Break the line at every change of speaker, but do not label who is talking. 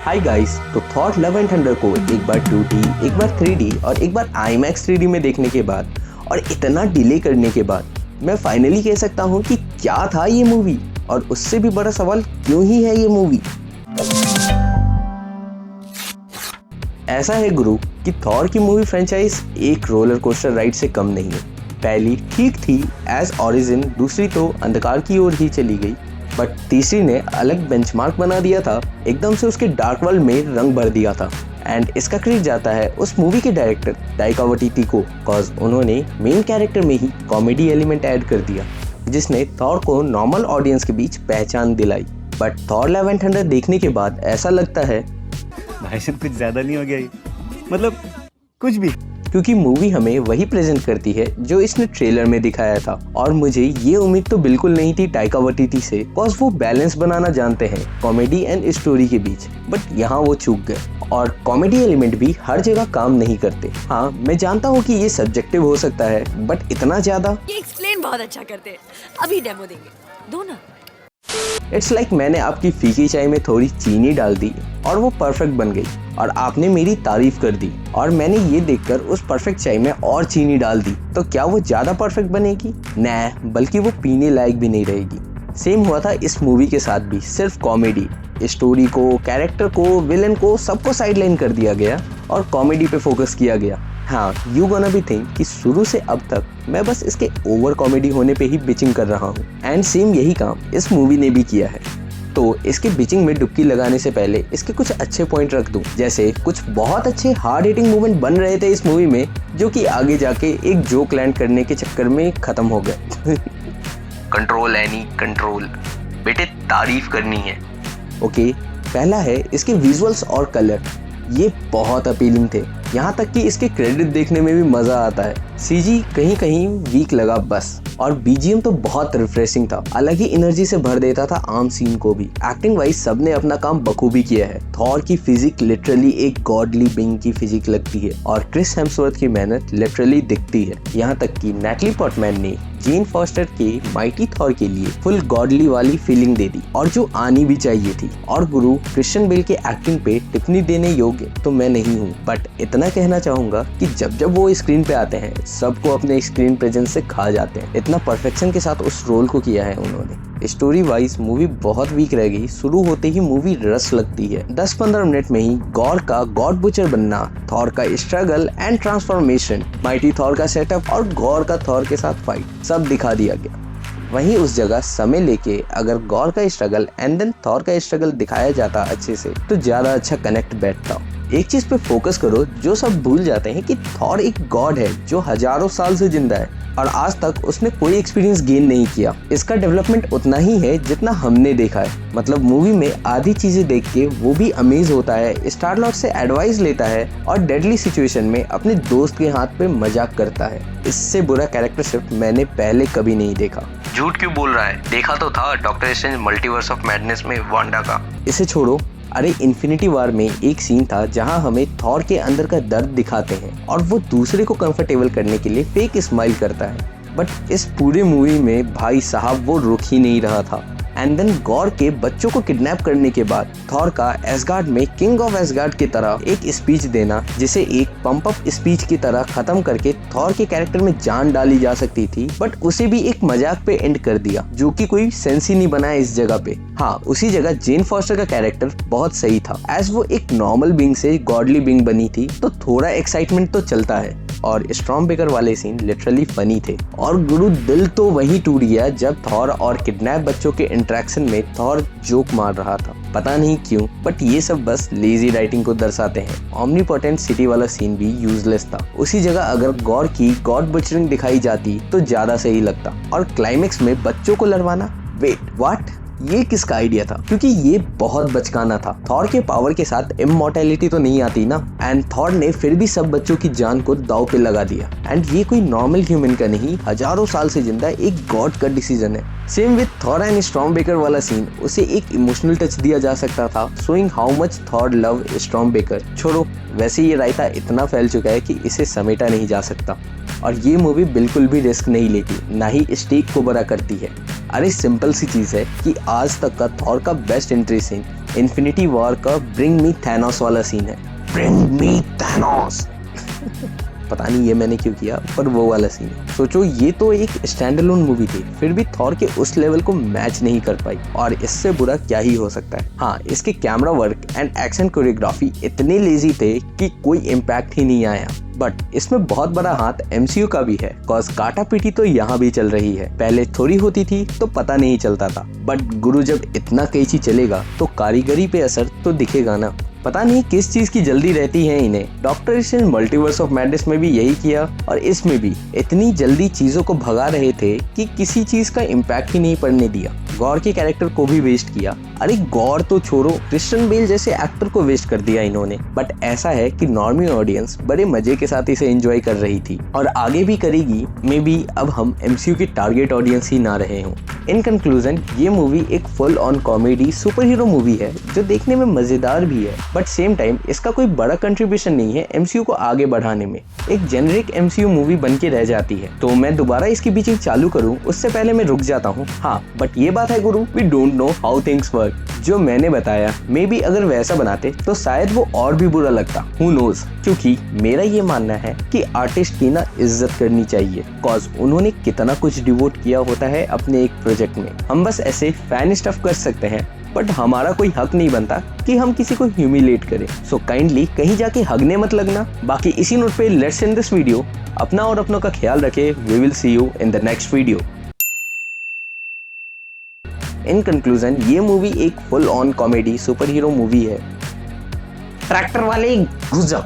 Hi guys, तो Thor love and thunder को एक बार 2D, एक बार 3D और एक बार IMAX 3D में देखने के बाद और इतना डिले करने के बाद मैं फाइनली कह सकता हूँ कि क्या था ये मूवी, और उससे भी बड़ा सवाल क्यों ही है ये मूवी। ऐसा है गुरु कि थॉर की मूवी फ्रेंचाइज एक रोलर कोस्टर राइड से कम नहीं है। पहली ठीक थी एज ओरिजिन, दूसरी तो अंधकार की ओर ही चली गई, बट तीसरी ने अलग बेंचमार्क बना दिया था, एकदम से उसके डार्क वर्ल्ड में रंग भर दिया था। एंड इसका क्रेडिट जाता है उस मूवी के डायरेक्टर ताइका वाइटिटी को, कॉज उन्होंने मेन कैरेक्टर में ही कॉमेडी एलिमेंट ऐड कर दिया, जिसने थॉर को नॉर्मल ऑडियंस के बीच पहचान दिलाई। But Thor love and thunder देखने के बाद ऐसा लगता है
भाई साहब कुछ ज्यादा नहीं हो गया ये, मतलब कुछ भी।
क्योंकि मूवी हमें वही प्रेजेंट करती है जो इसने ट्रेलर में दिखाया था, और मुझे ये उम्मीद तो बिल्कुल नहीं थी ताइका वाइटिटी से, कॉज वो बैलेंस बनाना जानते हैं कॉमेडी एंड स्टोरी के बीच, बट यहाँ वो चूक गए। और कॉमेडी एलिमेंट भी हर जगह काम नहीं करते। हाँ, मैं जानता हूँ कि ये सब्जेक्टिव हो सकता है, बट इतना ज्यादा।
ये एक्सप्लेन बहुत अच्छा करते हैं, अभी डेमो देंगे, दो ना।
इट्स लाइक मैंने आपकी फीकी चाय में थोड़ी चीनी डाल दी और वो परफेक्ट बन गई, और आपने मेरी तारीफ कर दी और मैंने ये देखकर उस परफेक्ट चाय में और चीनी डाल दी, तो क्या वो ज्यादा परफेक्ट बनेगी? नहीं, बल्कि वो पीने लायक भी नहीं रहेगी। सेम हुआ था इस मूवी के साथ भी। सिर्फ कॉमेडी, स्टोरी को, कैरेक्टर को, विलन को, सबको साइडलाइन कर दिया गया और कॉमेडी पे फोकस किया गया। हाँ, यू गोना बी थिंक कि शुरू से अब तक मैं बस इसके ओवर कॉमेडी होने पे ही बिचिंग कर रहा हूँ, एंड सेम यही काम इस मूवी ने भी किया है। तो इसके बिचिंग में डुबकी लगाने से पहले इसके कुछ अच्छे पॉइंट रख दूं, जैसे कुछ बहुत अच्छे हार्ड हिटिंग मूवमेंट बन रहे थे इस मूवी में, जो कि आगे जाके एक जोक लैंड करने के चक्कर में खत्म हो गए। कंट्रोल एनी कंट्रोल, बेटे तारीफ करनी है। ओके, पहला है इसके विजुअल्स और कलर, ये बहुत अपीलिंग थे, यहाँ तक कि इसके क्रेडिट देखने में भी मजा आता है। सीजी कहीं कहीं वीक लगा बस, और बीजीएम तो बहुत रिफ्रेशिंग था, अलग ही एनर्जी से भर देता था आम सीन को भी। एक्टिंग वाइज सबने अपना काम बखूबी किया है। थॉर की फिजिक लिटरली एक गॉडली बीइंग की फिजिक लगती है, और क्रिस हेम्सवर्थ की मेहनत लिटरली दिखती है। यहाँ तक कि नैटली पोर्टमैन ने जेन फॉस्टर के माइटी थॉर के लिए फुल गॉडली वाली फीलिंग दे दी, और जो आनी भी चाहिए थी। और गुरु क्रिश्चियन बेल के एक्टिंग पे टिप्पणी देने योग्य तो मैं नहीं हूँ, बट इतना कहना चाहूंगा कि जब जब वो स्क्रीन पे आते हैं सबको अपने स्क्रीन प्रेजेंस से खा जाते हैं। इतना परफेक्शन के साथ उस रोल को किया है उन्होंने। स्टोरी वाइज मूवी बहुत वीक रह गई, शुरू होते ही मूवी रस लगती है। 10-15 मिनट में ही गॉड का गॉड बुचर बनना, थॉर का struggle and transformation, mighty Thor का सेटअप और गॉड का थॉर के साथ फाइट सब दिखा दिया गया। वहीं उस जगह समय लेके अगर गॉड का स्ट्रगल एंड देन थॉर का स्ट्रगल दिखाया जाता अच्छे से, तो ज्यादा अच्छा कनेक्ट बैठता। एक चीज पे फोकस करो जो सब भूल जाते हैं कि थॉर एक गॉड है जो हजारों साल से जिंदा है, और आज तक उसने कोई एक्सपीरियंस गेन नहीं किया। इसका डेवलपमेंट उतना ही है जितना हमने देखा है। मतलब मूवी में आधी चीजें देख के वो भी अमेज होता है, स्टार लॉर्ड से एडवाइस लेता है, और डेडली सिचुएशन में अपने दोस्त के हाथ पे मजाक करता है। इससे बुरा कैरेक्टर शिफ्ट मैंने पहले कभी नहीं देखा। झूठ क्यों बोल रहा है, देखा तो था doctor strange multiverse of madness में वांडा का। इसे छोड़ो, अरे इन्फिनिटी वॉर में एक सीन था जहां हमें थॉर के अंदर का दर्द दिखाते हैं और वो दूसरे को कंफर्टेबल करने के लिए फेक स्माइल करता है, बट इस पूरे मूवी में भाई साहब वो रुक ही नहीं रहा था। एंड देन गॉड के बच्चों को किडनैप करने के बाद थॉर का एसगार्ड में किंग ऑफ एसगार्ड की तरह एक स्पीच देना, जिसे एक पंप अप स्पीच की तरह खत्म करके थॉर के कैरेक्टर में जान डाली जा सकती थी, बट उसे भी एक मजाक पे एंड कर दिया, जो कि कोई सेंस ही नहीं बनाया इस जगह पे। हाँ, उसी जगह जेन फॉस्टर का कैरेक्टर बहुत सही था, एज वो एक नॉर्मल बीइंग से गॉडली बीइंग बनी थी, तो थोड़ा एक्साइटमेंट तो चलता है। और स्ट्रॉम बेकर वाले सीन लिटरली फनी थे। और गुरु दिल तो वही टूट गया जब थॉर और किडनैप बच्चों के इंटरेक्शन में थॉर जोक मार रहा था, पता नहीं क्यों, बट ये सब बस लेजी राइटिंग को दर्शाते हैं। ओमनीपोटेंट सिटी वाला सीन भी यूजलेस था, उसी जगह अगर गॉड की गॉड बचरिंग दिखाई जाती तो ज्यादा सही लगता। और क्लाइमेक्स में बच्चों को लड़वाना, वेट व्हाट, ये किसका आइडिया था? क्योंकि ये बहुत बचकाना था। थॉर के पावर के साथ इमॉर्टैलिटी तो नहीं आती ना, एंड थॉर ने फिर भी सब बच्चों की जान को दांव पे लगा दिया। एंड ये कोई नॉर्मल ह्यूमन का नहीं, हजारों साल से जिंदा एक गॉड का डिसीजन है। Same with Thor and storm baker वाला सीन, उसे एक इमोशनल टच दिया जा सकता था, showing how much Thor love storm baker. छोड़ो, वैसे ये रायता इतना फैल चुका है कि इसे समेटा नहीं जा सकता, और ये मूवी बिल्कुल भी रिस्क नहीं लेती, ना ही स्टेक को बड़ा करती है। अरे सिंपल सी चीज है कि आज तक का थॉर का best entry scene infinity war का ब्रिंग मी थैनोस वाला सीन है। ब्रिंग मी थैनोस पता नहीं ये मैंने क्यों किया, पर वो वाला सीन। सोचो ये तो एक स्टैंड अलोन मूवी थी, फिर भी थॉर के उस लेवल को मैच नहीं कर पाई, और इससे बुरा क्या ही हो सकता है। हाँ, इसके camera work and action choreography इतने लेजी थे कि कोई इम्पैक्ट ही नहीं आया। बट इसमें बहुत बड़ा हाथ MCU का भी है, कॉज काटा पीटी तो यहाँ भी चल रही है। पहले थोड़ी होती थी तो पता नहीं चलता था, बट गुरु जब इतना कैची चलेगा तो कारीगरी पे असर तो दिखेगा ना। पता नहीं किस चीज की जल्दी रहती है इन्हें। Doctor strange multiverse of madness में भी यही किया, और इसमें भी इतनी जल्दी चीजों को भगा रहे थे कि किसी चीज का इम्पैक्ट ही नहीं पड़ने दिया। गॉर के कैरेक्टर को भी वेस्ट किया। अरे गॉर तो छोड़ो, क्रिश्चियन बेल जैसे एक्टर को वेस्ट कर दिया इन्होंने। बट ऐसा है कि नॉर्मल ऑडियंस बड़े मजे के साथ इसे एंजॉय कर रही थी, और आगे भी करेगी। मे बी अब हम MCU की टारगेट ऑडियंस ही ना रहे हों। इन कंक्लूजन, ये मूवी एक full on comedy super hero movie है जो देखने में मजेदार भी है, बट सेम टाइम इसका कोई बड़ा कंट्रीब्यूशन नहीं है MCU को आगे बढ़ाने में। एक जेनरिक MCU मूवी बन के रह जाती है। तो मैं दोबारा इसकी बीचिंग चालू करूं उससे पहले मैं रुक जाता हूं। हाँ, बट ये बात है गुरु, we don't know how things work. जो मैंने बताया, मे बी अगर वैसा बनाते तो शायद वो और भी बुरा लगता, हु नोज। क्योंकि मेरा ये मानना है कि आर्टिस्ट की ना इज्जत करनी चाहिए, कॉज उन्होंने कितना कुछ डिवोट किया होता है अपने एक प्रोजेक्ट में। हम बस ऐसे फैन स्टफ कर सकते हैं, बट हमारा कोई हक नहीं बनता कि हम किसी को ह्यूमिलेट करें। सो काइंडली कहीं जाके हगने मत लगना। बाकी इसी नोट पे लेट्स एंड दिस वीडियो। अपना और अपनों का ख्याल रखें। We will see you in the next video. In conclusion, ये मूवी एक full on comedy super hero movie है। ट्रैक्टर वाले घुस जाओ।